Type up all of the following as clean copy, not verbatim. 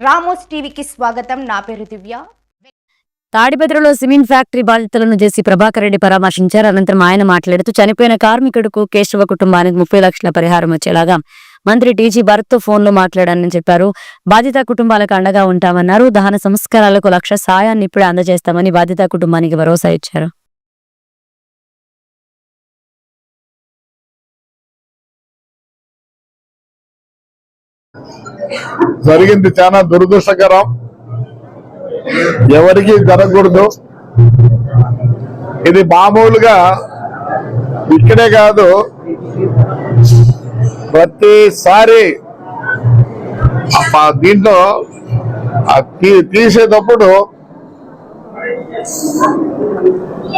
Ramos టీవీకి స్వాగతం. నా పేరు దివ్య. తాడిపత్రిలో సిమెంట్ ఫ్యాక్టరీ బాధితులను జేసీ ప్రభాకర్ రెడ్డి పరామర్శించారు. అనంతరం ఆయన మాట్లాడుతూ చనిపోయిన కార్మికుడుకు కేశవ కుటుంబానికి 30 లక్షల పరిహారం వచ్చేలాగా మంత్రి టీజీ భరత్తో ఫోన్లో మాట్లాడానని చెప్పారు. బాధిత కుటుంబాలకు అండగా ఉంటామన్నారు. దహన సంస్కారాలకు 1 లక్ష సాయాన్ని ఇప్పుడే అందజేస్తామని బాధిత కుటుంబానికి భరోసా ఇచ్చారు. జరిగింది చాలా దురదృష్టకరం, ఎవరికి జరగకూడదు. ఇది మామూలుగా ఇక్కడే కాదు, ప్రతిసారి దీంట్లో తీసేటప్పుడు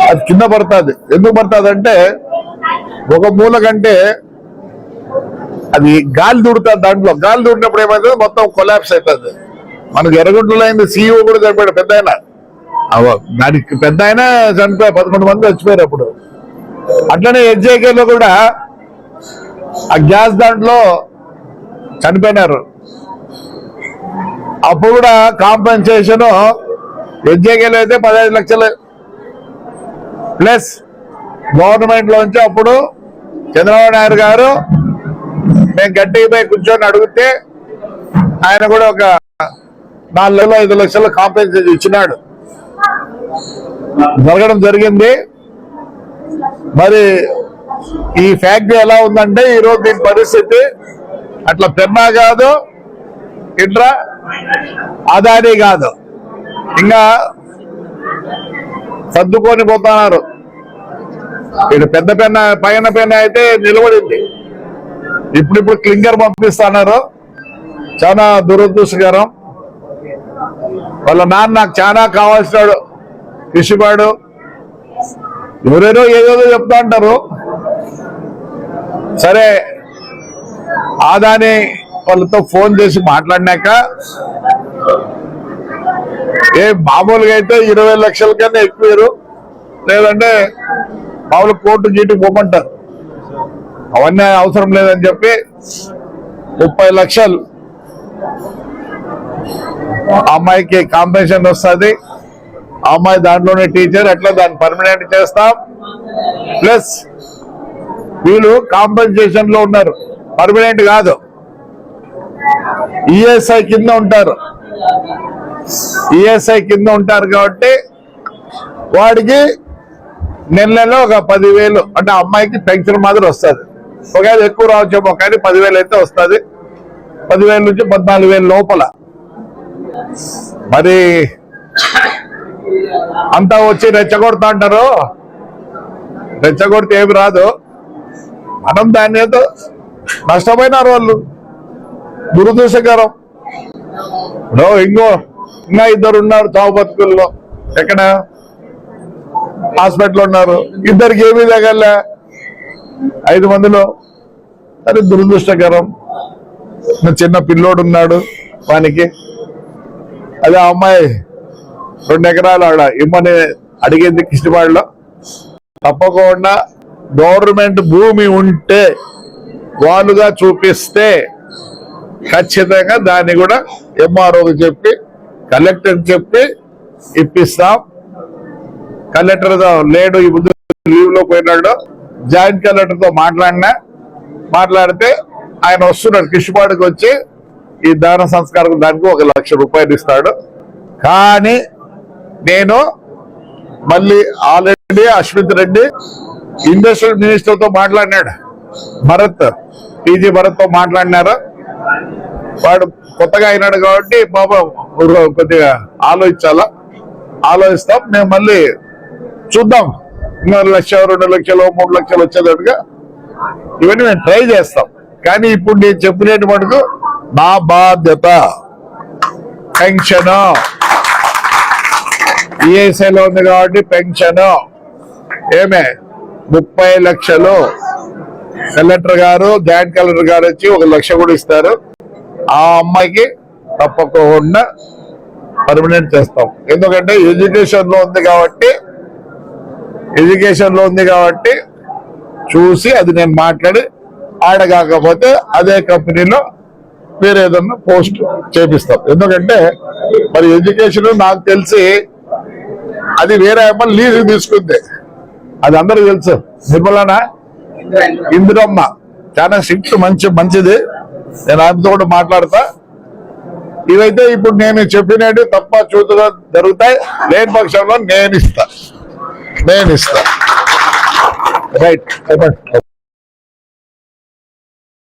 అది కింద పడుతుంది. ఎందుకు పడుతుంది అంటే ఒక మూల కంటే అది గాలి దూడుతుంది. దాంట్లో గాలి దూడినప్పుడు ఏమైతుంది, మొత్తం కొలాప్స్ అవుతుంది. మనకు ఎర్రగుంటలో అయింది. సీఈఓ కూడా చనిపోయాడు, పెద్ద ఆయన. దానికి పెద్ద ఆయన చనిపోయారు, 11 మంది చచ్చిపోయారు అప్పుడు. అట్లనే హెచ్జేకేలో కూడా ఆ గ్యాస్ దాంట్లో చనిపోయినారు. అప్పుడు కూడా కాంపెన్సేషన్ హెచ్జేకేలో అయితే 15 లక్షలు ప్లస్ గవర్నమెంట్ లోంచి అప్పుడు చంద్రబాబు నాయుడు గారు మేము గట్టిగా పోయి కూర్చొని అడిగితే ఆయన కూడా ఒక 4-5 లక్షలు కాంపెన్సేషన్ ఇచ్చినాడు. జరగడం జరిగింది. మరి ఈ ఫ్యాక్టరీ ఎలా ఉందంటే ఈరోజు దీని పరిస్థితి అట్లా పెన్నా కాదు, ఇట్లా అదాని కాదు, ఇంకా సర్దుకొని పోతున్నారు. ఇక్కడ పెద్ద పెన్న పైన పెన్న అయితే నిలబడింది, ఇప్పుడు క్లింకర్ పంపిస్తున్నారు. చాలా దురదృష్టకరం. వాళ్ళ నాన్న నాకు చాలా కావాల్సినాడు, కృషిపాడు. ఎవరేదో ఏదేదో చెప్తా అంటారు. సరే, ఆదాని వాళ్ళతో ఫోన్ చేసి మాట్లాడినాక మామూలుగా అయితే 20 లక్షల కన్నా ఎక్కువ, లేదంటే మామూలు కోర్టు గీటు పోమంటారు. అవన్నీ అవసరం లేదని చెప్పి 30 లక్షలు అమ్మాయికి కాంపెన్సేషన్ వస్తుంది. ఆ అమ్మాయి దాంట్లోనే టీచర్, అట్లా దాన్ని పర్మనెంట్ చేస్తాం. ప్లస్ వీళ్ళు కాంపెన్సేషన్ లో ఉన్నారు, పర్మనెంట్ కాదు, ఈఎస్ఐ కింద ఉంటారు. ఈఎస్ఐ కింద ఉంటారు కాబట్టి వాడికి నెలలో ఒక 10,000 అంటే అమ్మాయికి పెన్షన్ మాదిరి వస్తుంది. ఒకవేళ ఎక్కువ రావచ్చేమో కానీ 10,000 అయితే వస్తుంది. 10,000 నుంచి 14,000 లోపల. మరి అంతా వచ్చి రెచ్చగొడతా అంటారు. రెచ్చగొడితే ఏమి రాదు. మనం దాన్ని ఏదో నష్టపోయినారు వాళ్ళు, దురదృష్టకరం. ఇంకా 2 ఉన్నారు చావు బతుకుల్లో. ఎక్కడ హాస్పిటల్ ఉన్నారు, 2కి ఏమీ తగలే, 5 మందిలో. అది దురదృష్టకరం. చిన్న పిల్లోడు ఉన్నాడు వానికి. అదే అమ్మాయి 2 ఎకరాలు ఆడ ఇమ్మని అడిగింది కిష్టిపాడులో. తప్పకుండా గవర్నమెంట్ భూమి ఉంటే వాళ్ళుగా చూపిస్తే ఖచ్చితంగా దాన్ని కూడా ఎంఆర్ఓకి చెప్పి కలెక్టర్కి చెప్పి ఇప్పిస్తాం. కలెక్టర్ లేడు, ఈ ముందు లీవ్ లో పోయినాడు. జాయింట్ కలెక్టర్ తో మాట్లాడితే ఆయన వస్తున్నాడు కిష్టిపాడుకి వచ్చి ఈ దాన సంస్కారం దానికి 1 లక్ష రూపాయలు ఇస్తాడు. కానీ నేను మళ్ళీ already Ashwith Reddy industrial minister తో మాట్లాడినాడు, భరత్, టీజీ భరత్ తో మాట్లాడినారు. వాడు కొత్తగా అయినాడు కాబట్టి పాపం కొద్దిగా ఆలోచిస్తాం. మేము మళ్ళీ చూద్దాం, 1 లక్ష 2 లక్షలు 3 లక్షలు వచ్చేటట్టుగా ఇవన్నీ మేము ట్రై చేస్తాం. కానీ ఇప్పుడు నేను చెప్పినట్టు మటుకు నా బాధ్యత పెన్షన్ ఈఎస్ఐలో ఉంది కాబట్టి పెన్షన్ 30 లక్షలు కలెక్టర్ గారు, జాయింట్ కలెక్టర్ గారు వచ్చి 1 లక్ష కూడా ఇస్తారు. ఆ అమ్మాయికి తప్పకుండా పర్మనెంట్ చేస్తాం. ఎందుకంటే ఎడ్యుకేషన్ లో ఉంది కాబట్టి చూసి అది నేను మాట్లాడి ఆడ కాకపోతే అదే కంపెనీలో వేరే ఏదన్నా పోస్ట్ చేపిస్తాం. ఎందుకంటే మరి ఎడ్యుకేషన్ నాకు తెలిసి అది వేరే అమ్మ లీజ్ తీసుకుంది, అది అందరికి తెలుసు. నిర్మలనా ఇందిరమ్మ చాలా స్ట్రిక్ట్ మంచిది. నేను ఆమెతో కూడా మాట్లాడతా. ఇవైతే ఇప్పుడు నేను చెప్పినట్టు తప్ప చూతుగా జరుగుతాయి. లేని పక్షంలో నేను ఇస్తా. రైట్.